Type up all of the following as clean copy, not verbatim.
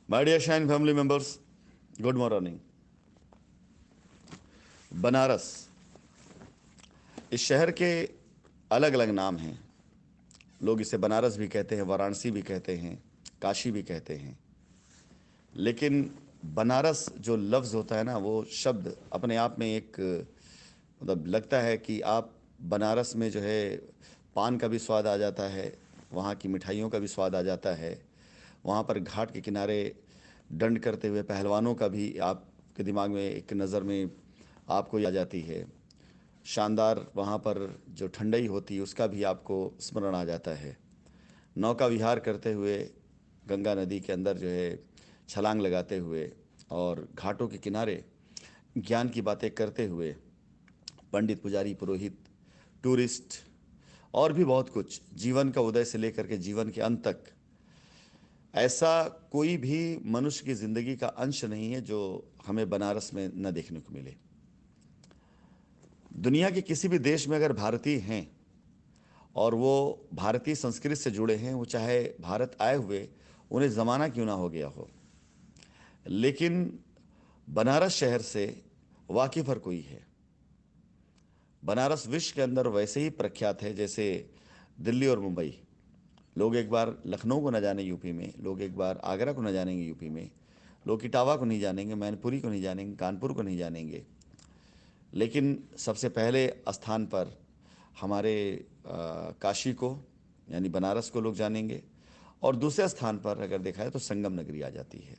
My dear shine family members, good morning. Banaras, इस शहर के अलग अलग नाम हैं। लोग इसे बनारस भी कहते हैं, वाराणसी भी कहते हैं, काशी भी कहते हैं। लेकिन बनारस जो लफ्ज़ होता है ना, वो शब्द अपने आप में एक मतलब लगता है कि आप बनारस में जो है पान का भी स्वाद आ जाता है, वहाँ की मिठाइयों का भी स्वाद आ जाता है। वहाँ पर घाट के किनारे दंड करते हुए पहलवानों का भी आपके दिमाग में एक नज़र में आपको आ जाती है। शानदार वहाँ पर जो ठंडई होती है उसका भी आपको स्मरण आ जाता है। नौका विहार करते हुए गंगा नदी के अंदर जो है छलांग लगाते हुए और घाटों के किनारे ज्ञान की बातें करते हुए पंडित, पुजारी, पुरोहित, टूरिस्ट और भी बहुत कुछ, जीवन का उदय से लेकर के जीवन के अंत तक, ऐसा कोई भी मनुष्य की ज़िंदगी का अंश नहीं है जो हमें बनारस में न देखने को मिले। दुनिया के किसी भी देश में अगर भारतीय हैं और वो भारतीय संस्कृति से जुड़े हैं, वो चाहे भारत आए हुए उन्हें ज़माना क्यों ना हो गया हो, लेकिन बनारस शहर से वाकिफ़ हर कोई है। बनारस विश्व के अंदर वैसे ही प्रख्यात है जैसे दिल्ली और मुंबई। लोग एक बार लखनऊ को न जाने यूपी में, लोग एक बार आगरा को न जानेंगे यूपी में, लोग इटावा को नहीं जानेंगे, मैनपुरी को नहीं जानेंगे, कानपुर को नहीं जानेंगे, लेकिन सबसे पहले स्थान पर हमारे काशी को यानी बनारस को लोग जानेंगे। और दूसरे स्थान पर अगर देखा है तो संगम नगरी आ जाती है।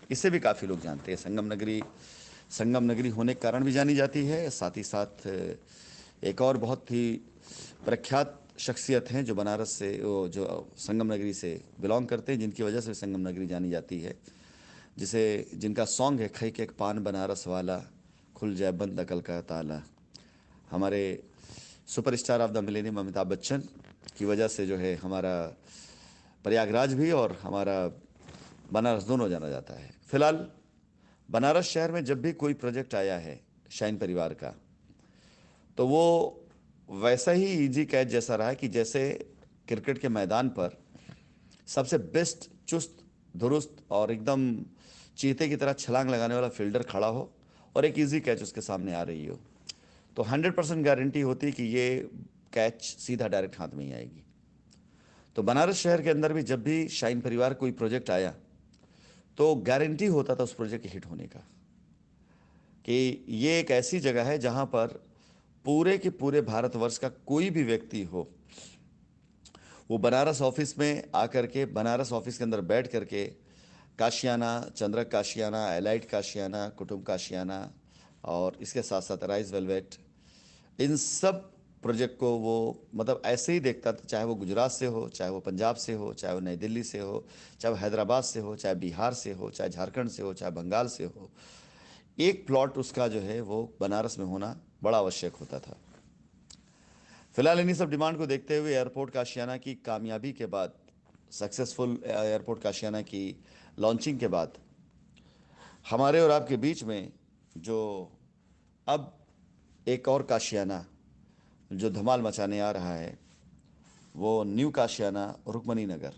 इसे भी काफ़ी लोग जानते हैं। संगम नगरी होने के कारण भी जानी जाती है। साथ ही साथ एक और बहुत ही प्रख्यात शख्सियत हैं जो बनारस से, वो जो संगम नगरी से बिलोंग करते हैं, जिनकी वजह से संगम नगरी जानी जाती है, जिसे जिनका सॉन्ग है खई के एक पान बनारस वाला, खुल जाए बंद अकल का ताला। हमारे superstar of the millennium Amitabh Bachchan की वजह से जो है हमारा प्रयागराज भी और हमारा बनारस दोनों जाना जाता है। फिलहाल बनारस शहर में जब भी कोई प्रोजेक्ट आया है शाइन परिवार का, तो वो वैसा ही इजी कैच जैसा रहा है कि जैसे क्रिकेट के मैदान पर सबसे बेस्ट, चुस्त दुरुस्त और एकदम चीते की तरह छलांग लगाने वाला फील्डर खड़ा हो और एक इजी कैच उसके सामने आ रही हो, तो 100% गारंटी होती है कि ये कैच सीधा डायरेक्ट हाथ में ही आएगी। तो बनारस शहर के अंदर भी जब भी शाइन परिवार कोई प्रोजेक्ट आया तो गारंटी होता था उस प्रोजेक्ट के हिट होने का, कि ये एक ऐसी जगह है जहां पर पूरे के पूरे भारतवर्ष का कोई भी व्यक्ति हो, वो बनारस ऑफिस में आकर के, बनारस ऑफिस के अंदर बैठ करके काशियाना, चंद्रक काशियाना, एलाइट काशियाना, कुटुंब काशियाना और इसके साथ साथ राइस वेलवेट, इन सब प्रोजेक्ट को वो मतलब ऐसे ही देखता था। चाहे वो गुजरात से हो, चाहे वो पंजाब से हो, चाहे वो नई दिल्ली से हो, चाहे वो हैदराबाद से हो, चाहे बिहार से हो, चाहे झारखंड से हो, चाहे बंगाल से हो, एक प्लॉट उसका जो है वो बनारस में होना बड़ा आवश्यक होता था। फिलहाल इन्हीं सब डिमांड को देखते हुए एयरपोर्ट काशियाना की कामयाबी के बाद, सक्सेसफुल एयरपोर्ट काशियाना की लॉन्चिंग के बाद, हमारे और आपके बीच में जो अब एक और काशियाना जो धमाल मचाने आ रहा है, वो न्यू काशियाना रुक्मणी नगर।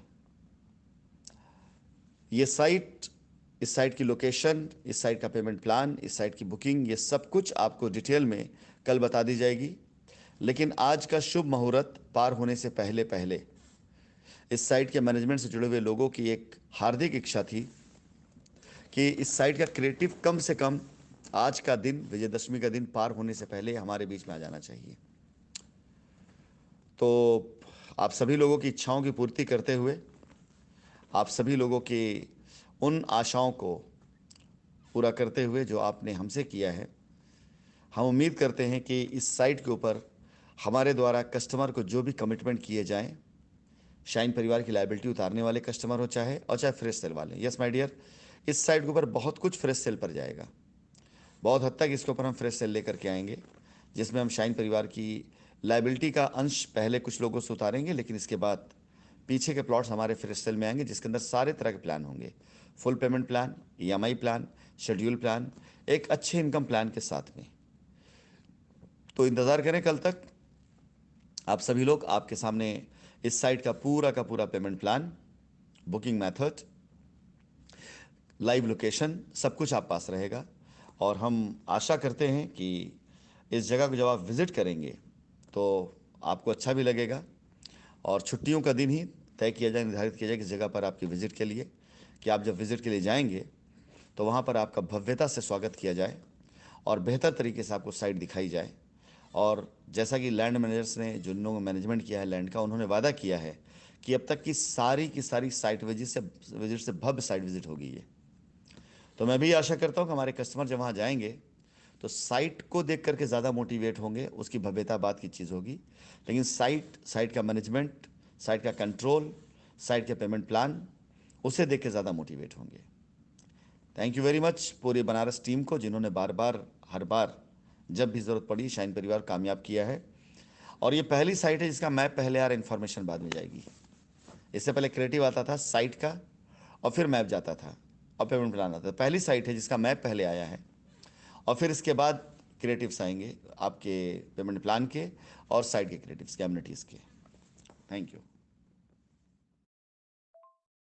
ये साइट, इस साइट की लोकेशन, इस साइट का पेमेंट प्लान, इस साइट की बुकिंग, ये सब कुछ आपको डिटेल में कल बता दी जाएगी। लेकिन आज का शुभ मुहूर्त पार होने से पहले पहले इस साइट के मैनेजमेंट से जुड़े हुए लोगों की एक हार्दिक इच्छा थी कि इस साइट का क्रिएटिव कम से कम आज का दिन, विजयदशमी का दिन पार होने से पहले हमारे बीच में आ जाना चाहिए। तो आप सभी लोगों की इच्छाओं की पूर्ति करते हुए, आप सभी लोगों की उन आशाओं को पूरा करते हुए जो आपने हमसे किया है, हम उम्मीद करते हैं कि इस साइट के ऊपर हमारे द्वारा कस्टमर को जो भी कमिटमेंट किए जाएं, शाइन परिवार की लायबिलिटी उतारने वाले कस्टमर हो चाहे, और चाहे फ्रेश सेल वाले, यस माय डियर, इस साइट के ऊपर बहुत कुछ फ्रेश सेल पर जाएगा। बहुत हद तक इसके ऊपर हम फ्रेश सेल लेकर के आएंगे, जिसमें हम शाइन परिवार की लायबिलिटी का अंश पहले कुछ लोगों से उतारेंगे, लेकिन इसके बाद पीछे के प्लॉट्स हमारे फ्रेश सेल में आएंगे, जिसके अंदर सारे तरह के प्लान होंगे। Full payment plan, EMI plan, schedule plan, एक अच्छे इनकम प्लान के साथ में। तो इंतज़ार करें कल तक। आप सभी लोग, आपके सामने इस साइट का पूरा payment plan, booking method, live location, सब कुछ आप पास रहेगा। और हम आशा करते हैं कि इस जगह को जब आप विज़िट करेंगे तो आपको अच्छा भी लगेगा। और छुट्टियों का दिन ही तय किया जाए, निर्धारित किया जाए किस जगह पर आपकी विज़िट के लिए, कि आप जब विज़िट के लिए जाएंगे तो वहाँ पर आपका भव्यता से स्वागत किया जाए और बेहतर तरीके से आपको साइट दिखाई जाए। और जैसा कि लैंड मैनेजर्स ने, जिन लोगों ने मैनेजमेंट किया है लैंड का, उन्होंने वादा किया है कि अब तक की सारी साइट विजिट से भव्य साइट विजिट होगी ये। तो मैं भी आशा करता हूँ कि हमारे कस्टमर जब वहाँ जाएंगे तो साइट को देख करके ज़्यादा मोटिवेट होंगे, उसकी भव्यता बात की चीज़ होगी, लेकिन साइट का मैनेजमेंट, साइट का कंट्रोल, साइट के पेमेंट प्लान, उसे देख के ज़्यादा मोटिवेट होंगे। थैंक यू वेरी मच पूरी बनारस टीम को, जिन्होंने बार बार, हर बार जब भी ज़रूरत पड़ी शाइन परिवार कामयाब किया है। और ये पहली साइट है जिसका मैप पहले आ रहा, इन्फॉर्मेशन बाद में जाएगी। इससे पहले क्रिएटिव आता था साइट का, और फिर मैप जाता था, और पेमेंट प्लान आता था। पहली साइट है जिसका मैप पहले आया है, और फिर इसके बाद क्रिएटिव्स आएंगे आपके पेमेंट प्लान के और साइट के क्रिएटिव्स के, एमिनिटीज़ के। Thank you.